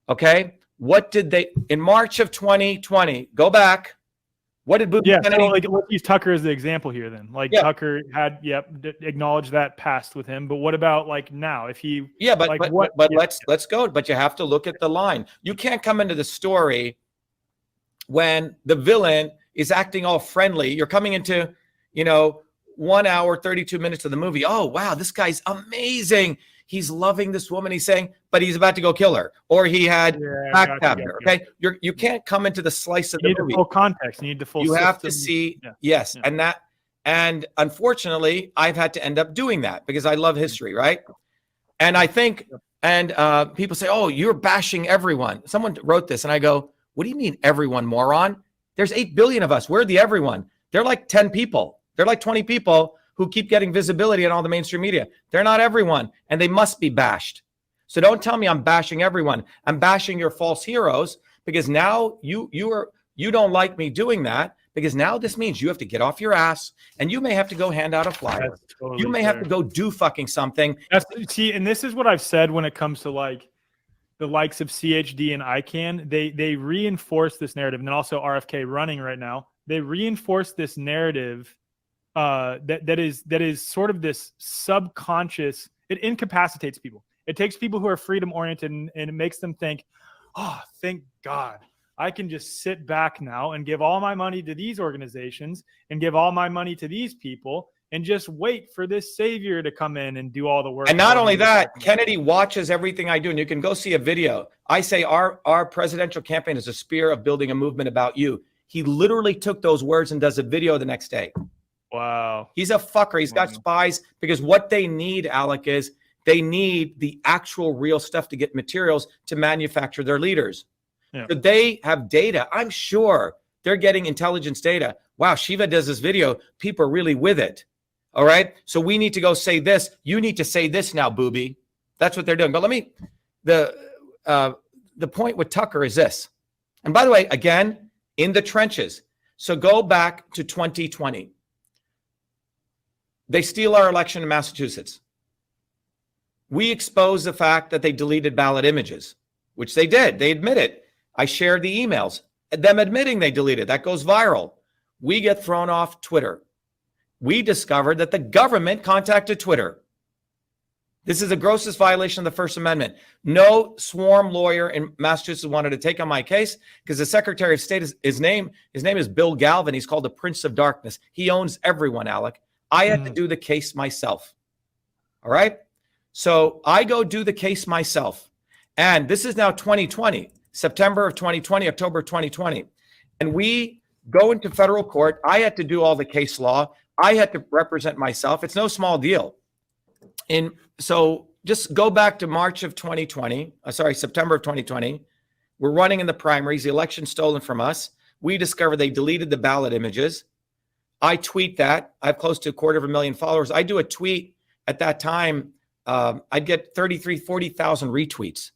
B: Okay. What did they in March of 2020? Go back. What did Booby Kennedy?
A: So like let's use Tucker as the example here then. Like Tucker had acknowledged that past with him, but what about like now? If he
B: let's go. But you have to look at the line. You can't come into the story when the villain is acting all friendly. You're coming into, 1 hour, 32 minutes of the movie. Oh, wow, this guy's amazing. He's loving this woman. He's saying, but he's about to go kill her, or he had backstabbed her. Okay, you can't come into the slice of the movie.
A: You need the full context. You need the full.
B: You have to see, and unfortunately, I've had to end up doing that because I love history, right? And I think, people say, "Oh, you're bashing everyone." Someone wrote this, and I go, "What do you mean, everyone, moron? There's 8 billion of us. We're the everyone. They're like 10 people. They're like 20 people." Who keep getting visibility in all the mainstream media. They're not everyone, and they must be bashed. So don't tell me I'm bashing everyone. I'm bashing your false heroes because now you don't like me doing that, because now this means you have to get off your ass and you may have to go hand out a flyer. Totally you may have to go do fucking something.
A: And this is what I've said when it comes to like the likes of CHD and ICANN. They reinforce this narrative, and then also RFK running right now. They reinforce this narrative that is sort of this subconscious. It incapacitates people. It takes people who are freedom oriented and it makes them think, oh, thank God, I can just sit back now and give all my money to these organizations and give all my money to these people and just wait for this savior to come in and do all the work.
B: And not only that, Kennedy watches everything I do, and you can go see a video. I say our presidential campaign is a spear of building a movement about you. He literally took those words and does a video the next day.
A: Wow.
B: He's a fucker. He's got spies, because what they need, Alec, is they need the actual real stuff to get materials to manufacture their leaders. Yeah. So they have data. I'm sure they're getting intelligence data. Wow, Shiva does this video. People are really with it. All right. So we need to go say this. You need to say this now, booby. That's what they're doing. But the point with Tucker is this. And by the way, again, in the trenches. So go back to 2020. They steal our election in Massachusetts. We expose the fact that they deleted ballot images, which they did. They admit it. I shared the emails, them admitting they deleted. That goes viral. We get thrown off Twitter. We discovered that the government contacted Twitter. This is the grossest violation of the First Amendment. No swarm lawyer in Massachusetts wanted to take on my case because the Secretary of State, his name is Bill Galvin. He's called the Prince of Darkness. He owns everyone, Alec. I had to do the case myself. All right. So I go do the case myself. And this is now 2020, September of 2020, October of 2020. And we go into federal court. I had to do all the case law. I had to represent myself. It's no small deal. And so just go back to September of 2020. We're running in the primaries. The election stolen from us. We discovered they deleted the ballot images. I tweet that. I have close to 250,000 followers. I do a tweet at that time. I'd get 40,000 retweets.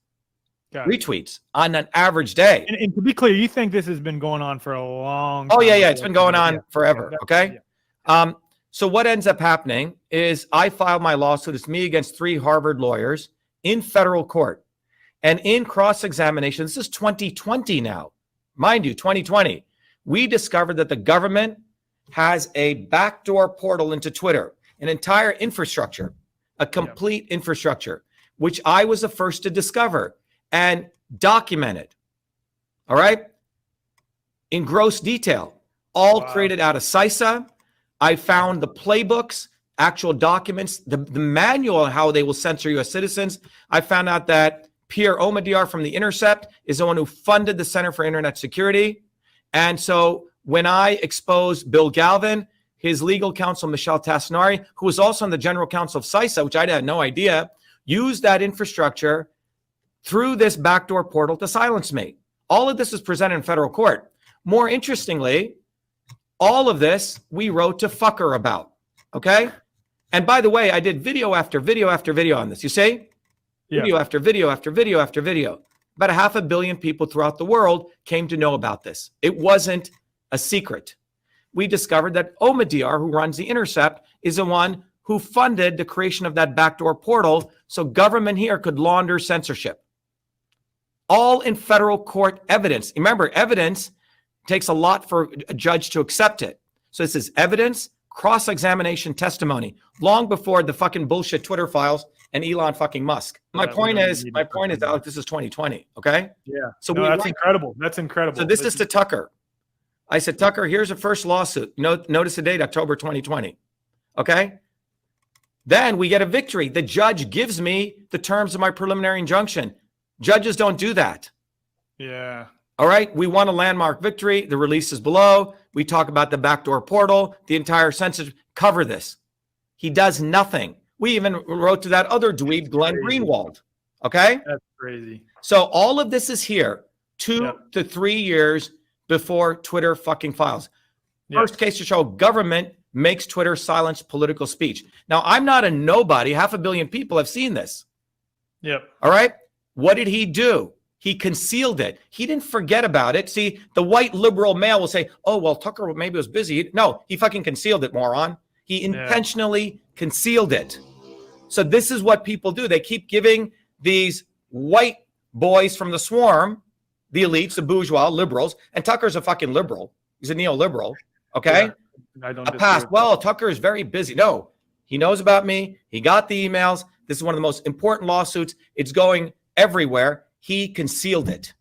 B: Retweets on an average day.
A: And to be clear, you think this has been going on for a long time?
B: Oh, yeah. It's been going on forever. Okay. Yeah. So what ends up happening is I filed my lawsuit. It's me against 3 Harvard lawyers in federal court. And in cross-examination, this is 2020 now. Mind you, 2020. We discovered that the government has a backdoor portal into Twitter, an entire infrastructure, a complete infrastructure, which I was the first to discover and document it. All right. In gross detail, all created out of CISA. I found the playbooks, actual documents, the manual on how they will censor U.S. citizens. I found out that Pierre Omidyar from The Intercept is the one who funded the Center for Internet Security. And so when I exposed Bill Galvin, his legal counsel, Michelle Tassinari, who was also on the general counsel of CISA, which I had no idea, used that infrastructure through this backdoor portal to silence me. All of this is presented in federal court. More interestingly, all of this we wrote to fucker about. Okay. And by the way, I did video after video after video on this. You see?
A: Yeah.
B: Video after video after video after video. About 500 million people throughout the world came to know about this. It wasn't a secret. We discovered that Omidyar, who runs The Intercept, is the one who funded the creation of that backdoor portal so government here could launder censorship. All in federal court evidence. Remember, evidence takes a lot for a judge to accept it. So this is evidence, cross-examination testimony, long before the fucking bullshit Twitter files and Elon fucking Musk. My point is, Alex, this is 2020, okay?
A: Yeah.
B: So
A: that's incredible. That's incredible.
B: So this is to Tucker. I said, Tucker, here's the first lawsuit. Notice the date, October 2020, okay? Then we get a victory. The judge gives me the terms of my preliminary injunction. Judges don't do that.
A: Yeah.
B: All right. We won a landmark victory. The release is below. We talk about the backdoor portal, the entire censorship. Cover this. He does nothing. We even wrote to that other dweeb, Glenn Greenwald. Okay.
A: That's crazy.
B: So all of this is here 2 to 3 years before Twitter fucking files. First case to show government makes Twitter silence political speech. Now, I'm not a nobody. 500 million people have seen this.
A: Yep.
B: All right. What did he do? He concealed it. He didn't forget about it. See, the white liberal male will say, oh, well, Tucker maybe was busy. No, he fucking concealed it, moron. He intentionally concealed it. So this is what people do. They keep giving these white boys from the swarm, the elites, the bourgeois, liberals, and Tucker's a fucking liberal. He's a neoliberal. Okay.
A: Yeah, I don't
B: a pass. Well, Tucker is very busy. No, he knows about me. He got the emails. This is one of the most important lawsuits. It's going everywhere. He concealed it.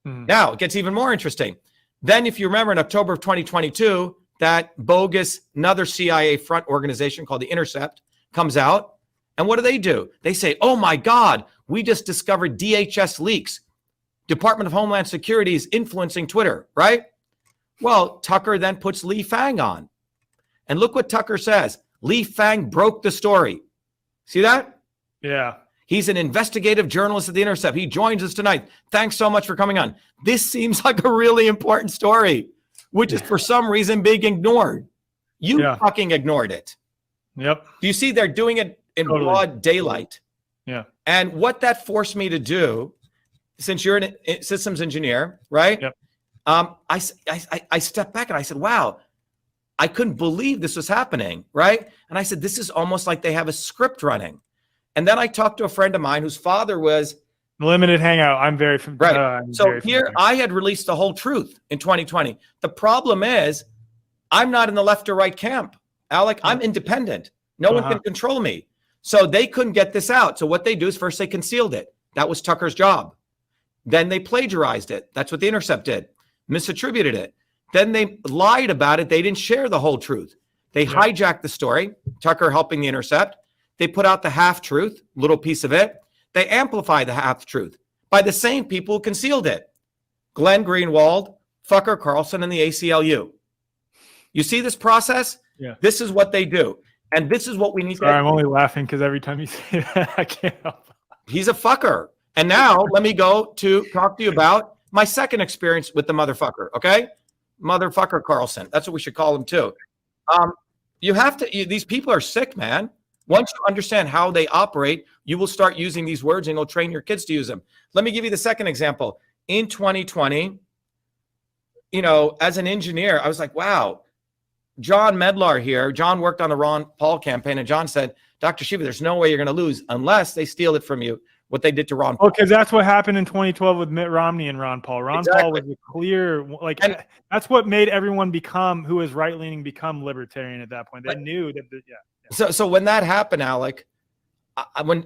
B: Now it gets even more interesting. Then, if you remember, in October of 2022, that bogus, another CIA front organization called The Intercept comes out. And what do? They say, oh my God, we just discovered DHS leaks. Department of Homeland Security is influencing Twitter, right? Well, Tucker then puts Lee Fang on. And look what Tucker says. Lee Fang broke the story. See that?
A: Yeah.
B: He's an investigative journalist at The Intercept. He joins us tonight. Thanks so much for coming on. This seems like a really important story, which is for some reason being ignored. You fucking ignored it.
A: Yep.
B: Do you see they're doing it in broad daylight?
A: Yeah.
B: And what that forced me to do, since you're a systems engineer, right?
A: Yep.
B: I stepped back and I said, wow, I couldn't believe this was happening, right? And I said, this is almost like they have a script running. And then I talked to a friend of mine whose father was
A: Limited Hangout. I'm very familiar.
B: Right. So here I had released the whole truth in 2020. The problem is I'm not in the left or right camp, Alec. I'm independent. No one can control me. So they couldn't get this out. So what they do is first they concealed it. That was Tucker's job. Then they plagiarized it. That's what The Intercept did. Misattributed it. Then they lied about it. They didn't share the whole truth. They hijacked the story. Tucker helping The Intercept. They put out the half-truth, little piece of it. They amplify the half-truth by the same people who concealed it. Glenn Greenwald, Fucker Carlson, and the ACLU. You see this process?
A: Yeah.
B: This is what they do. And this is what we need to...
A: I'm only laughing because every time you say that, I can't help.
B: He's a fucker. And now let me go to talk to you about my second experience with the motherfucker, okay? Motherfucker Carlson. That's what we should call him too. You have to... These people are sick, man. Once you understand how they operate, you will start using these words and you'll train your kids to use them. Let me give you the second example. In 2020, as an engineer, I was like, wow, John Medlar here. John worked on the Ron Paul campaign, and John said, Dr. Shiva, there's no way you're going to lose unless they steal it from you, what they did to Ron Paul.
A: Because that's what happened in 2012 with Mitt Romney and Ron Paul. Ron Paul was a clear, that's what made everyone who was right-leaning become libertarian at that point. They knew that,
B: So when that happened, Alec, when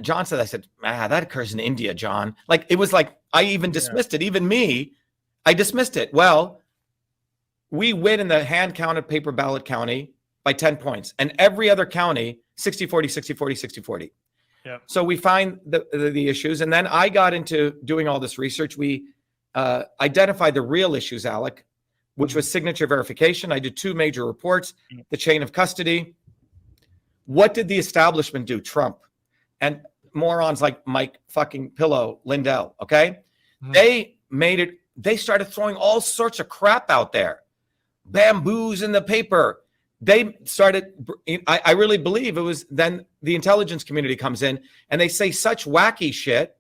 B: John said, I said, that occurs in India, John. It was like, I even dismissed it. Even me, I dismissed it. Well, we win in the hand-counted paper ballot county by 10 points. And every other county, 60-40, 60-40, 60-40. Yeah. So we find the issues. And then I got into doing all this research. We identified the real issues, Alec, which was signature verification. I did 2 major reports, the chain of custody. What did the establishment do? Trump. and morons like Mike fucking Pillow Lindell, okay?
A: Mhm.
B: They started throwing all sorts of crap out there. Bamboos in the paper. They started, I really believe it was then the intelligence community comes in and they say such wacky shit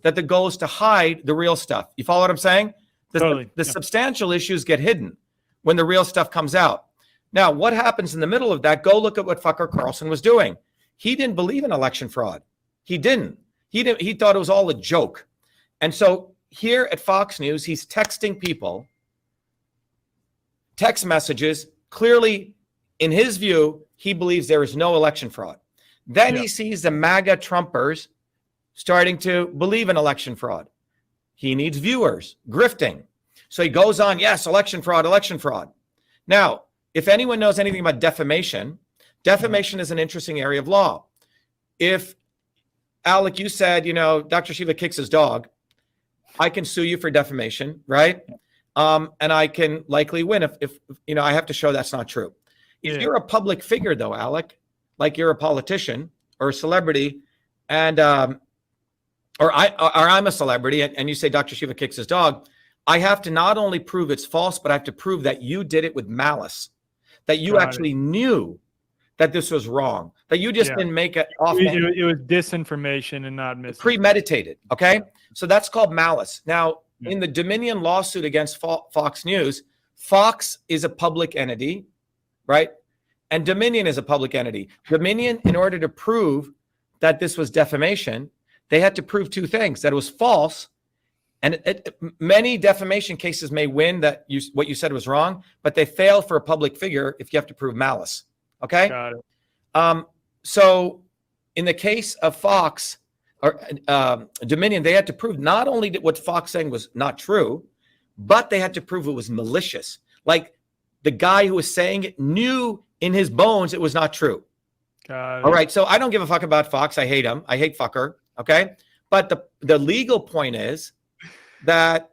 B: that the goal is to hide the real stuff. You follow what I'm saying?
A: Totally.
B: The substantial issues get hidden when the real stuff comes out. Now, what happens in the middle of that? Go look at what fucker Carlson was doing. He didn't believe in election fraud. He didn't. He thought it was all a joke. And so here at Fox News, he's texting people, text messages. Clearly, in his view, he believes there is no election fraud. Then he sees the MAGA Trumpers starting to believe in election fraud. He needs viewers, grifting. So he goes on, yes, election fraud, election fraud. Now, if anyone knows anything about defamation, defamation is an interesting area of law. If, Alec, you said, Dr. Shiva kicks his dog, I can sue you for defamation, right? And I can likely win if I have to show that's not true. If you're a public figure, though, Alec, like you're a politician or a celebrity, and or I'm a celebrity, and you say Dr. Shiva kicks his dog, I have to not only prove it's false, but I have to prove that you did it with malice, that you actually knew that this was wrong, that you just didn't make it off.
A: It was disinformation and not
B: premeditated. Okay, so that's called malice. Now, in the Dominion lawsuit against Fox News, Fox is a public entity, right? And Dominion is a public entity. Dominion, in order to prove that this was defamation, they had to prove two things: that it was false. And many defamation cases may win that what you said was wrong, but they fail for a public figure if you have to prove malice. Okay.
A: Got it.
B: So in the case of Fox or Dominion, they had to prove not only that what Fox saying was not true, but they had to prove it was malicious. Like the guy who was saying it knew in his bones it was not true.
A: Got it.
B: All right. So I don't give a fuck about Fox. I hate him. I hate fucker. Okay. But the legal point is that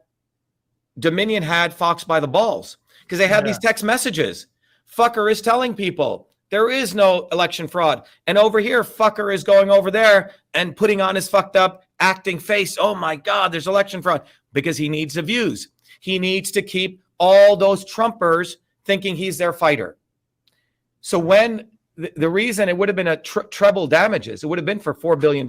B: Dominion had Fox by the balls because they had these text messages. Fucker is telling people there is no election fraud. And over here, fucker is going over there and putting on his fucked up acting face. Oh my God, there's election fraud, because he needs the views. He needs to keep all those Trumpers thinking he's their fighter. So when the reason it would have been a treble damages, it would have been for $4 billion.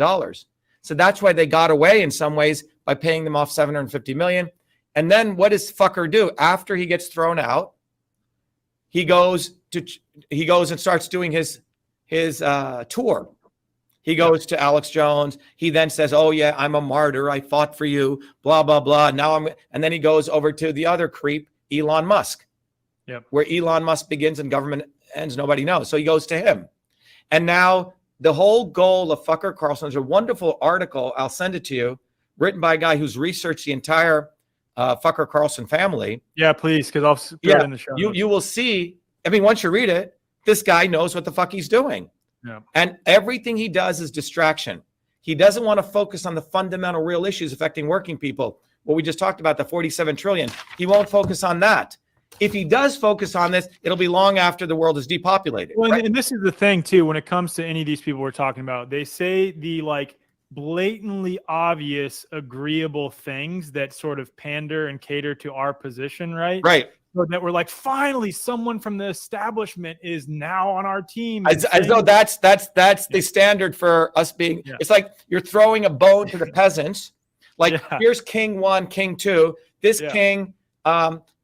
B: So that's why they got away in some ways by paying them off $750 million. And then what does fucker do after he gets thrown out? He goes and starts doing his tour. He goes to Alex Jones. He then says, "Oh yeah, I'm a martyr. I fought for you. Blah blah blah." And then he goes over to the other creep, Elon Musk.
A: Yep.
B: Where Elon Musk begins and government ends, nobody knows. So he goes to him, and now the whole goal of fucker Carlson. There's a wonderful article. I'll send it to you, written by a guy who's researched the entire fucker Carlson family.
A: Yeah, please, because I'll put it in the show.
B: You will see. I mean, once you read it, this guy knows what the fuck he's doing.
A: Yeah.
B: And everything he does is distraction. He doesn't want to focus on the fundamental real issues affecting working people. What we just talked about, the 47 trillion. He won't focus on that. If he does focus on this, it'll be long after the world is depopulated.
A: Well,
B: right?
A: and this is the thing too, when it comes to any of these people we're talking about, they say the blatantly obvious agreeable things that sort of pander and cater to our position, right?
B: Right.
A: So that we're like, finally, someone from the establishment is now on our team.
B: As though that's the standard for us being. Yeah. It's like you're throwing a bone to the peasants. Like here's King 1, King 2. This king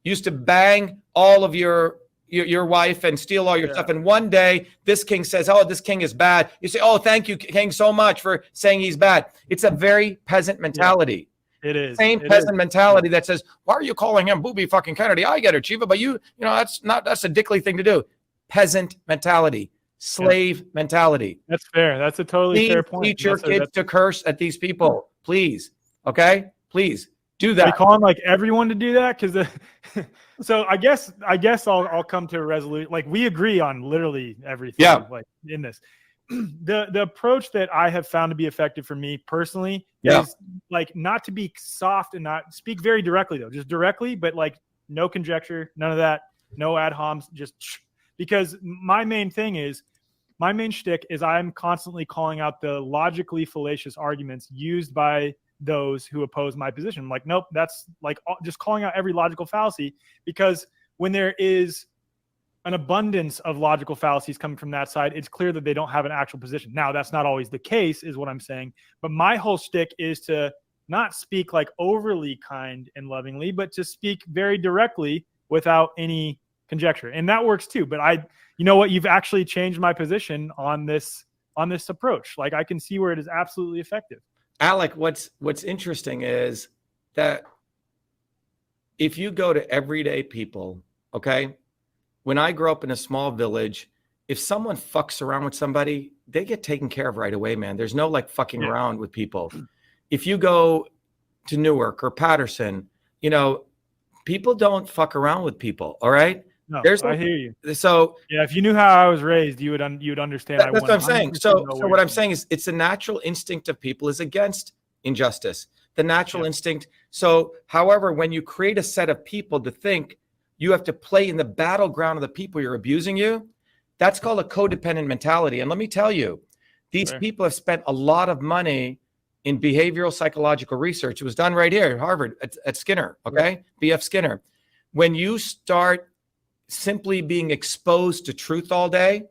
B: used to bang all of your wife and steal all your stuff. And one day this king says, "Oh, this king is bad." You say, "Oh, thank you, king, so much for saying he's bad." It's a very peasant mentality.
A: It is.
B: Same peasant mentality that says, "Why are you calling him Booby fucking Kennedy? I get it, Chiva, but that's a dickly thing to do." Peasant mentality, slave mentality.
A: That's fair. That's a totally fair point.
B: Teach your kids to curse at these people, please. Okay, please do that.
A: They calling everyone to do that because so I guess I'll come to a resolution. We agree on literally everything.
B: Yeah.
A: In this. The approach that I have found to be effective for me personally is not to be soft and not speak very directly though, just directly, but no conjecture, none of that, no ad homs, just because my main thing is my main shtick is I'm constantly calling out the logically fallacious arguments used by those who oppose my position. I'm like, nope, that's like just calling out every logical fallacy, because when there is an abundance of logical fallacies coming from that side, it's clear that they don't have an actual position. Now, that's not always the case, is what I'm saying. But my whole shtick is to not speak like overly kind and lovingly, but to speak very directly without any conjecture. And that works too. But you know what? You've actually changed my position on this approach. Like, I can see where it is absolutely effective.
B: Alec, what's interesting is that if you go to everyday people, okay, when I grew up in a small village, if someone fucks around with somebody, they get taken care of right away, man. There's no like fucking around with people. If you go to Newark or Patterson, you know, people don't fuck around with people. All right.
A: No,
B: I
A: hear you.
B: So
A: yeah, if you knew how I was raised, you'd understand.
B: That's what I'm saying. So what I'm saying is, it's a natural instinct of people is against injustice. The natural instinct. So, however, when you create a set of people to think you have to play in the battleground of the people you're abusing you, that's called a codependent mentality. And let me tell you, these people have spent a lot of money in behavioral psychological research. It was done right here at Harvard at Skinner, okay? BF Skinner. When you start simply being exposed to truth all day,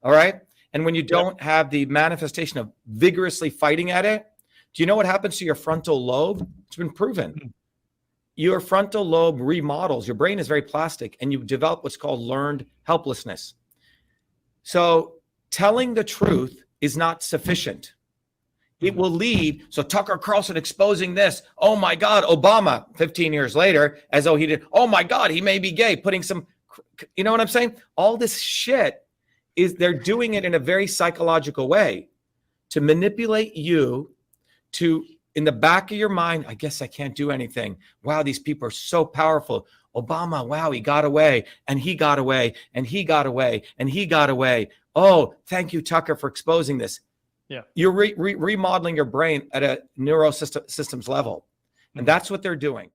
B: all right? And when you don't have the manifestation of vigorously fighting at it, do you know what happens to your frontal lobe? It's been proven. Your frontal lobe remodels. Your brain is very plastic, and you develop what's called learned helplessness. So telling the truth is not sufficient. It will lead. So Tucker Carlson exposing this. Oh my God, Obama, 15 years later, as though he did. Oh my God, he may be gay, putting some, you know what I'm saying? All this shit is, they're doing it in a very psychological way to manipulate you to, in the back of your mind, I guess I can't do anything. Wow, these people are so powerful. Obama, wow, he got away, and he got away, and he got away, and he got away. Oh, thank you, Tucker, for exposing this.
A: Yeah,
B: you're remodeling your brain at a neurosystems level, and that's what they're doing.